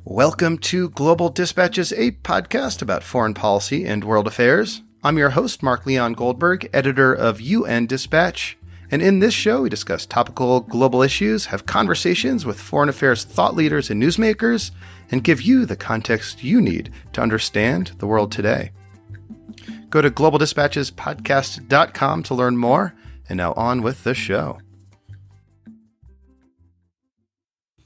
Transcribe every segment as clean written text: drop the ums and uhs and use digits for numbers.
Welcome to Global Dispatches, a podcast about foreign policy and world affairs. I'm your host, Mark Leon Goldberg, editor of UN Dispatch. And in this show, we discuss topical global issues, have conversations with foreign affairs thought leaders and newsmakers, and give you the context you need to understand the world today. Go to globaldispatchespodcast.com to learn more. And now on with the show.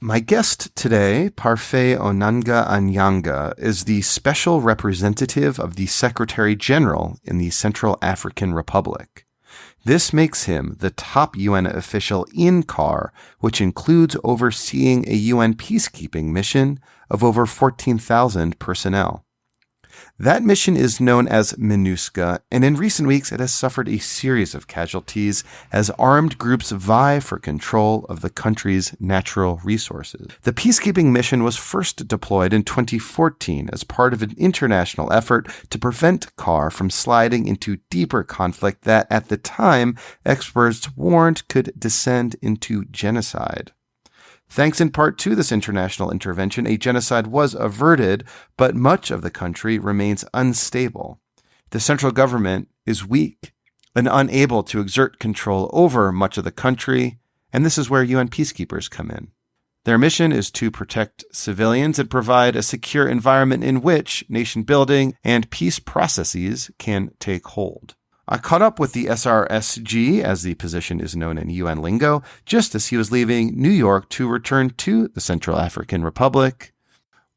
My guest today, Parfait Onanga-Anyanga, is the special representative of the Secretary General in the Central African Republic. This makes him the top UN official in CAR, which includes overseeing a UN peacekeeping mission of over 14,000 personnel. That mission is known as MINUSCA, and in recent weeks it has suffered a series of casualties as armed groups vie for control of the country's natural resources. The peacekeeping mission was first deployed in 2014 as part of an international effort to prevent CAR from sliding into deeper conflict that, at the time, experts warned could descend into genocide. Thanks in part to this international intervention, a genocide was averted, but much of the country remains unstable. The central government is weak and unable to exert control over much of the country, and this is where UN peacekeepers come in. Their mission is to protect civilians and provide a secure environment in which nation building and peace processes can take hold. I caught up with the SRSG, as the position is known in UN lingo, just as he was leaving New York to return to the Central African Republic.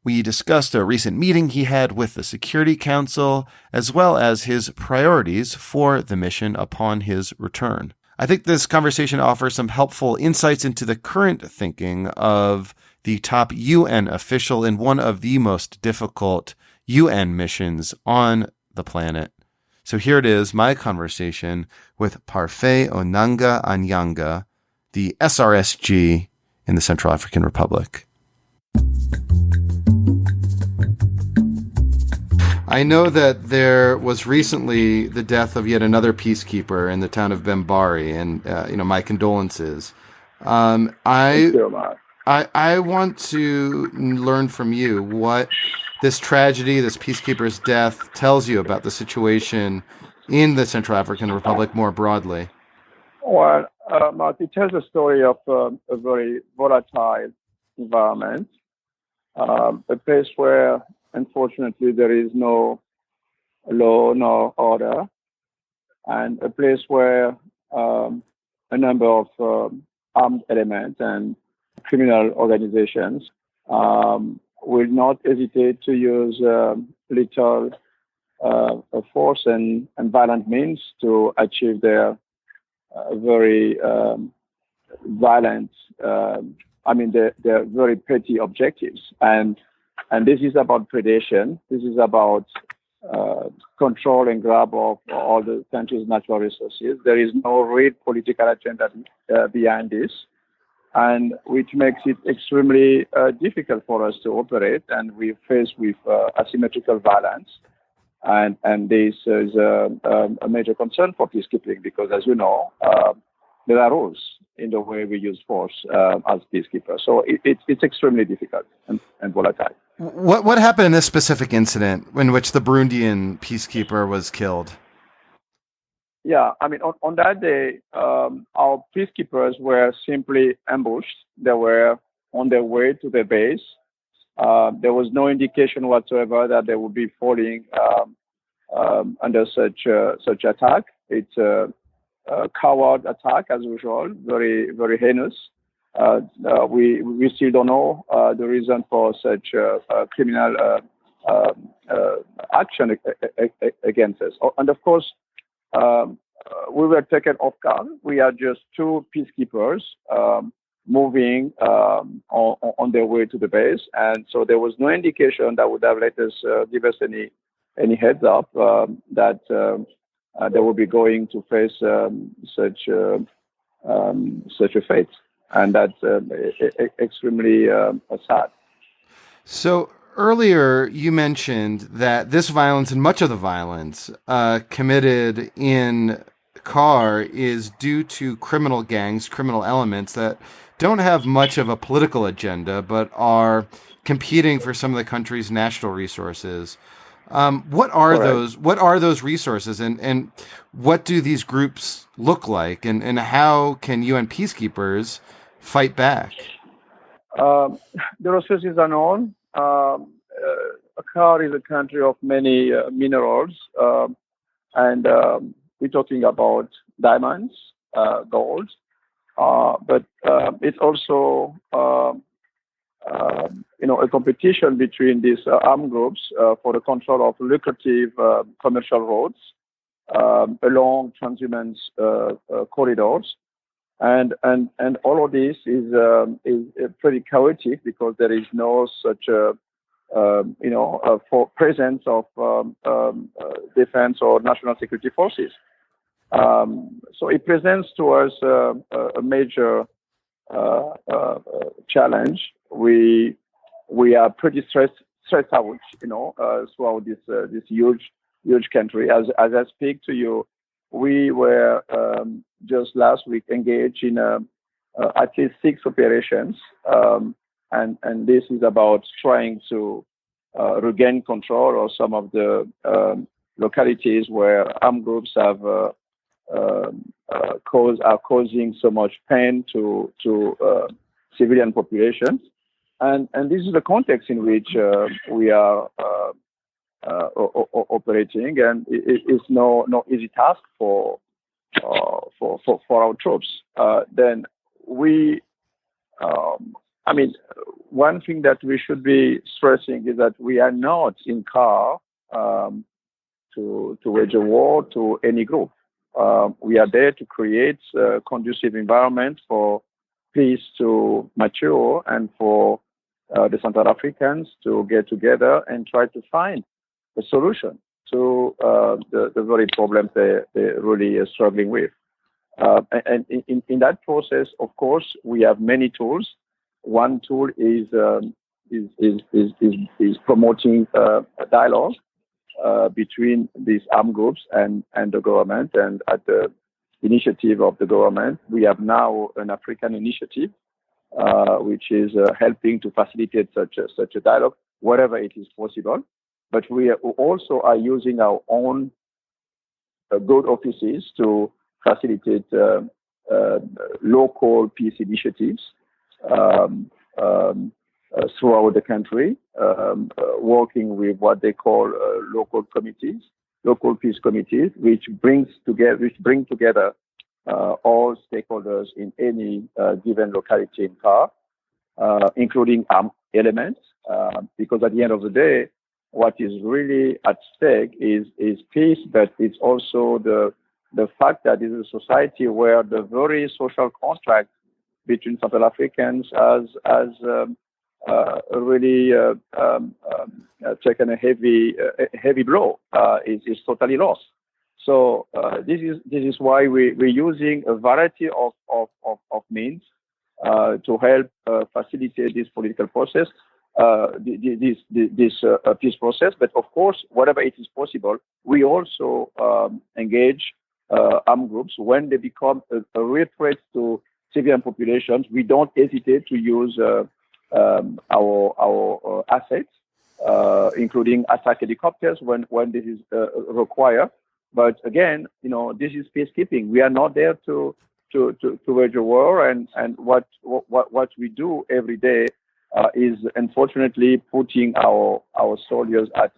We discussed a recent meeting he had with the Security Council, as well as his priorities for the mission upon his return. I think this conversation offers some helpful insights into the current thinking of the top UN official in one of the most difficult UN missions on the planet. So here it is, my conversation with Parfait Onanga-Anyanga, the SRSG in the Central African Republic. I know that there was recently the death of yet another peacekeeper in the town of Bembari, and my condolences. I want to learn from you what this tragedy, this peacekeeper's death, tells you about the situation in the Central African Republic more broadly. Well, Mark, it tells a story of a very volatile environment, a place where, unfortunately, there is no law nor order, and a place where a number of armed elements and criminal organizations will not hesitate to use lethal force and violent means to achieve their very violent, their very petty objectives. And this is about predation. This is about control and grab of all the country's natural resources. There is no real political agenda behind this, and which makes it extremely difficult for us to operate, and we're faced with asymmetrical violence. And this is a major concern for peacekeeping because, as you know, there are rules in the way we use force as peacekeepers. So it's extremely difficult and volatile. What happened in this specific incident in which the Burundian peacekeeper was killed? Yeah, on that day, our peacekeepers were simply ambushed. They were on their way to their base. There was no indication whatsoever that they would be falling under such attack. It's a coward attack, as usual, very, very heinous. We still don't know the reason for such criminal action against us. And of course, we were taken off guard. We are just two peacekeepers moving on their way to the base, and so there was no indication that would have give us any heads up that they will be going to face such a fate, and that's extremely sad. So earlier you mentioned that this violence and much of the violence committed in CAR is due to criminal gangs, criminal elements that don't have much of a political agenda, but are competing for some of the country's natural resources. What are Correct. those? What are those resources, and what do these groups look like, and how can UN peacekeepers fight back? Um, the resources are known. CAR is a country of many minerals, and we're talking about diamonds, gold, but it's also a competition between these armed groups for the control of lucrative commercial roads along transhumance corridors, and all of this is pretty chaotic because there is no such for presence of defense or national security forces. So it presents to us a major challenge. We are pretty stressed out, throughout this huge country. As I speak to you, we were just last week engaged in at least 6 operations, and this is about trying to regain control of some of the localities where armed groups have are causing so much pain to civilian populations, and this is the context in which we are operating, and it's no easy task for our troops. Then we, one thing that we should be stressing is that we are not in CAR to wage a war to any group. We are there to create a conducive environment for peace to mature and for the Central Africans to get together and try to find a solution to the very problems they're really struggling with. And in that process, of course, we have many tools. One tool is promoting a dialogue between these armed groups and the government. And at the initiative of the government, we have now an African initiative, which is helping to facilitate such a dialogue wherever it is possible. But we also are using our own good offices to facilitate local peace initiatives throughout the country, working with what they call local peace committees, which bring together all stakeholders in any given locality in CAR, including armed elements, because at the end of the day, what is really at stake is peace, but it's also the fact that it is a society where the very social contract between Central Africans has really taken a heavy blow. Is totally lost. So this is why we're using a variety of means to help facilitate this political process, this peace process. But of course, whatever it is possible, we also engage armed groups when they become a real threat to civilian populations. We don't hesitate to use our assets, including attack helicopters when this is required. But again, this is peacekeeping. We are not there to wage a war, and what we do every day is unfortunately putting our soldiers at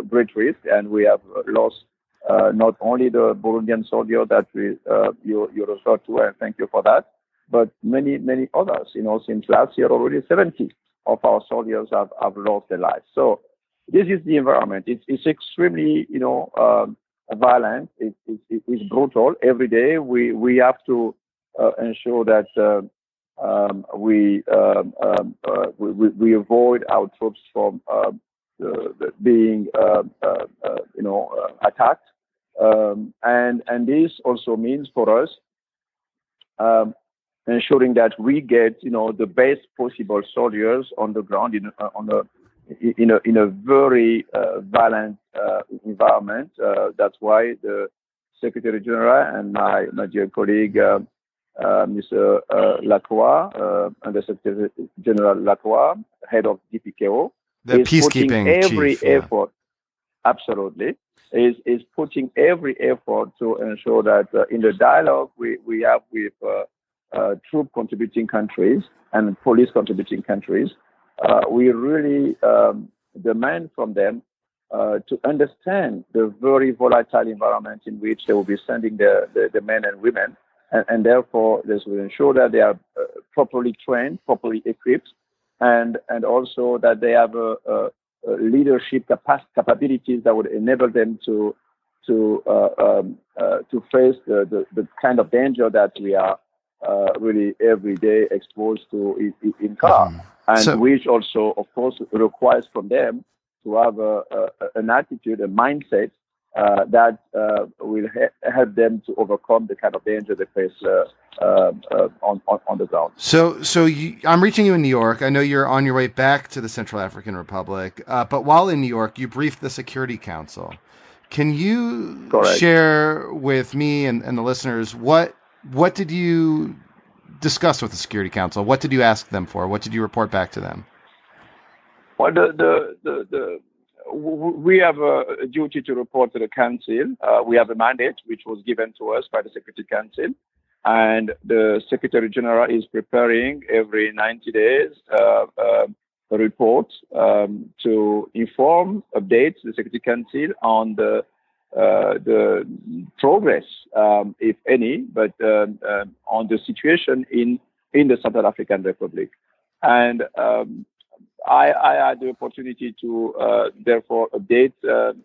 great risk, and we have lost not only the Burundian soldier that you referred to, and thank you for that, but many others. Since last year already 70 of our soldiers have lost their lives. So this is the environment. It's extremely violent. It's brutal. Every day we have to ensure that we avoid our troops from being attacked, and this also means for us ensuring that we get the best possible soldiers on the ground in a very violent environment. That's why the Secretary General and my dear colleague, Mr. Lacroix, Under Secretary General Lacroix, head of DPKO, The is putting peacekeeping every chief. Yeah. effort, absolutely, is putting every effort to ensure that in the dialogue we have with troop contributing countries and police contributing countries, we really demand from them to understand the very volatile environment in which they will be sending the men and women, and therefore this will ensure that they are properly trained, properly equipped, and also that they have leadership capabilities that would enable them to face the kind of danger that we are really every day exposed to in car, and which also, of course, requires from them to have an attitude, a mindset that will help them to overcome the kind of danger they face on the ground. So I'm reaching you in New York. I know you're on your way back to the Central African Republic, but while in New York, you briefed the Security Council. Can you share with me and the listeners what did you discuss with the Security Council? What did you ask them for? What did you report back to them? Well, we have a duty to report to the Council. We have a mandate which was given to us by the Security Council, and the Secretary General is preparing every 90 days a report to inform, update the Security Council on the progress, if any, but on the situation in the Central African Republic. And I had the opportunity to therefore update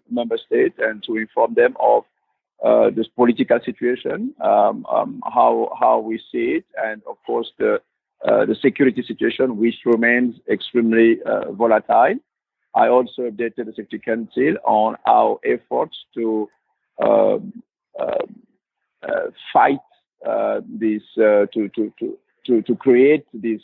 member states and to inform them of this political situation, how we see it, and of course the security situation, which remains extremely volatile. I also updated the Security Council on our efforts to fight this, to create this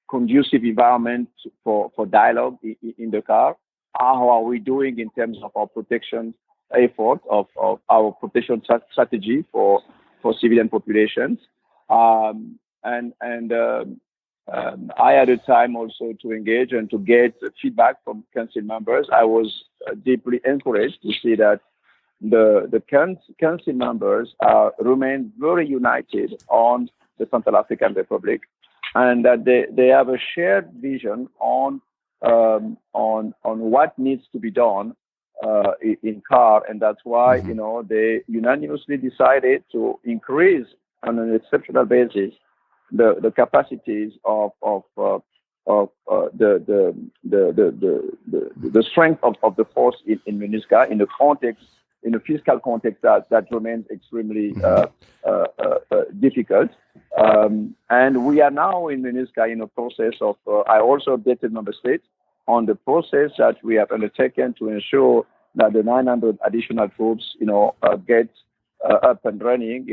conducive environment for dialogue in the car. How are we doing in terms of our protection effort, of our protection strategy for civilian populations? I had a time also to engage and to get feedback from council members. I was deeply encouraged to see that the council members remain very united on the Central African Republic, and that they have a shared vision on what needs to be done in CAR, and that's why they unanimously decided to increase on an exceptional basis the capacities of the strength of the force in MINUSCA in the context, in the fiscal context that remains extremely difficult. And we are now in MINUSCA in a process of, I also updated member states on the process that we have undertaken to ensure that the 900 additional troops, get up and running,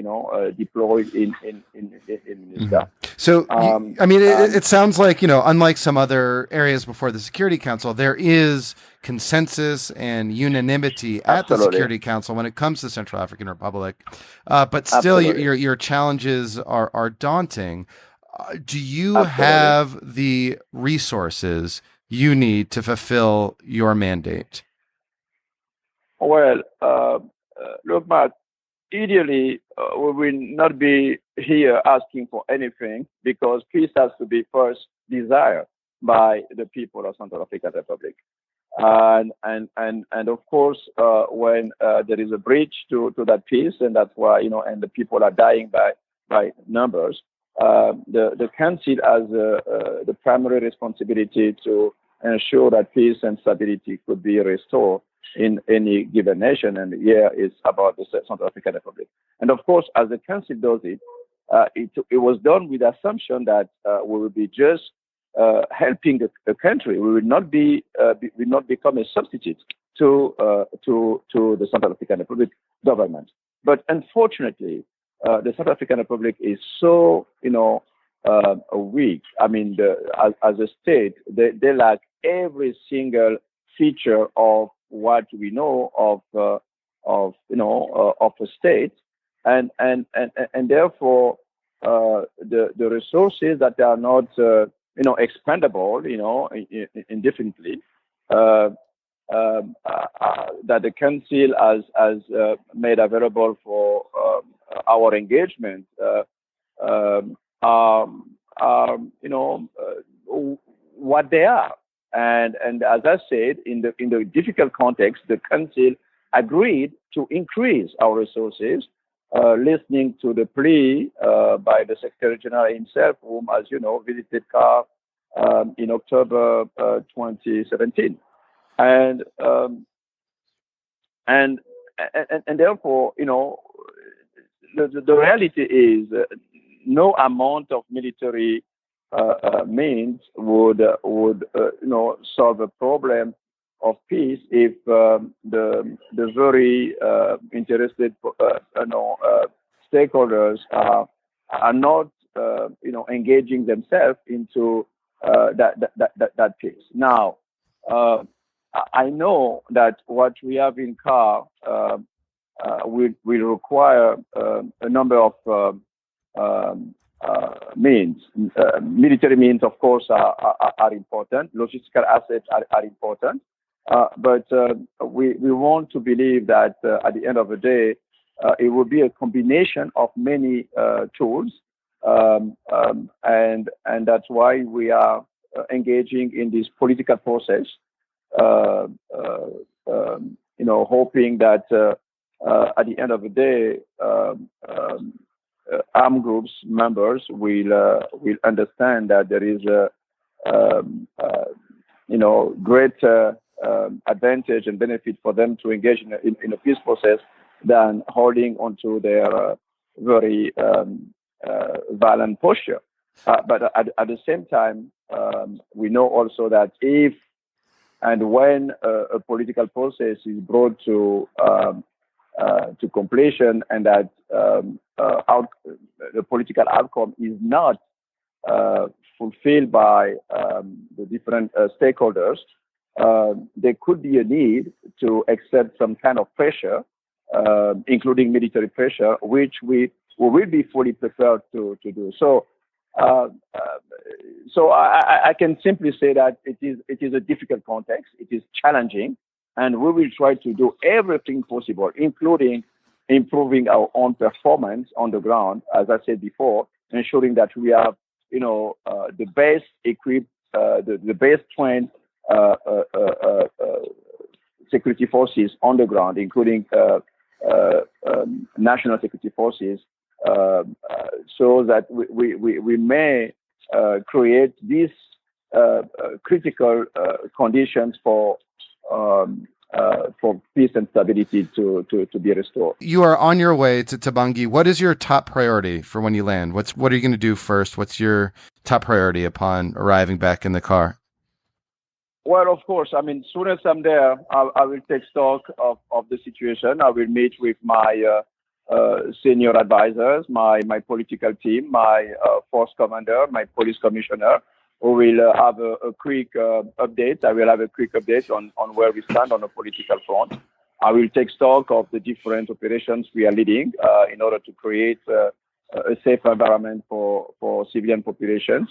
deployed in MINUSCA. So, it sounds like, unlike some other areas before the Security Council, there is consensus and unanimity at the Security Council when it comes to Central African Republic. But still, your challenges are daunting. Do you have the resources you need to fulfill your mandate? Well, look, Matt, ideally, we will not be here asking for anything, because peace has to be first desired by the people of Central African Republic. And of course, when there is a breach to that peace, and that's why, and the people are dying by numbers, the council has the primary responsibility to ensure that peace and stability could be restored in any given nation, and here is about the Central African Republic. And of course, as the council does it, it was done with the assumption that we will be just helping a country. We will not become a substitute to the Central African Republic government. But unfortunately, the South African Republic is so weak. I mean, as a state, they lack every single feature of what we know of of a state, and therefore the resources that are not expendable indefinitely, that the council has made available for our engagement what they are. And as I said, in the difficult context, the council agreed to increase our resources, listening to the plea by the Secretary General himself, whom, as you know, visited CAR in October 2017, and therefore, the reality is no amount of military means would solve a problem of peace if the very interested stakeholders are not engaging themselves into that peace. Now, I know that what we have in CAR will require a number of means. Military means, of course, are important. Logistical assets are important. But we want to believe that at the end of the day, it will be a combination of many tools. And that's why we are engaging in this political process, hoping that at the end of the day, armed groups members will understand that there is great advantage and benefit for them to engage in a peace process than holding onto their very violent posture. But at the same time, we know also that if and when a political process is brought to completion, and that the political outcome is not fulfilled by the different stakeholders, there could be a need to exert some kind of pressure, including military pressure, which we will be fully prepared to do. So I can simply say that it is a difficult context. It is challenging, and we will try to do everything possible, including improving our own performance on the ground, as I said before, ensuring that we have, the best equipped, the best trained security forces on the ground, including national security forces, so that we may create these critical conditions for peace and stability to be restored. You are on your way to Bangui. What is your top priority for when you land? What are you going to do first? What's your top priority upon arriving back in the car? Well, of course, soon as I'm there, I will take stock of the situation. I will meet with my senior advisors, my political team, my force commander, my police commissioner, who will have a quick update. I will have a quick update on where we stand on the political front. I will take stock of the different operations we are leading in order to create a safe environment for civilian populations.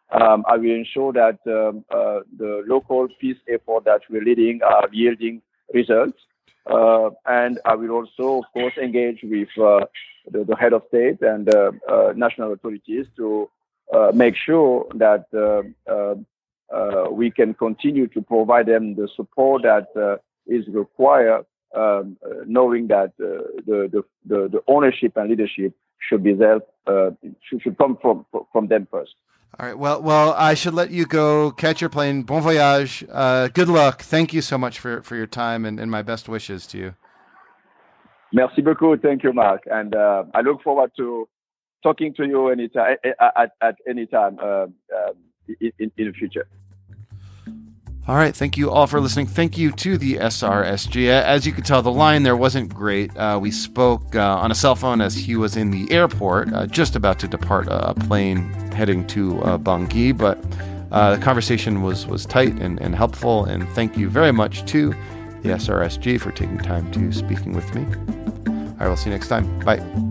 I will ensure that the local peace effort that we're leading are yielding results. And I will also, of course, engage with the head of state and national authorities to make sure that we can continue to provide them the support that is required, knowing that the ownership and leadership should be there, should come from them first. All right. Well, I should let you go catch your plane. Bon voyage. Good luck. Thank you so much for your time, and my best wishes to you. Merci beaucoup. Thank you, Mark. And I look forward to talking to you anytime, at any time in the future. All right. Thank you all for listening. Thank you to the SRSG. As you could tell, the line there wasn't great. We spoke on a cell phone as he was in the airport, just about to depart a plane heading to Bangui. But the conversation was tight and helpful. And thank you very much to the SRSG, for taking time to speaking with me. I will see you next time. Bye.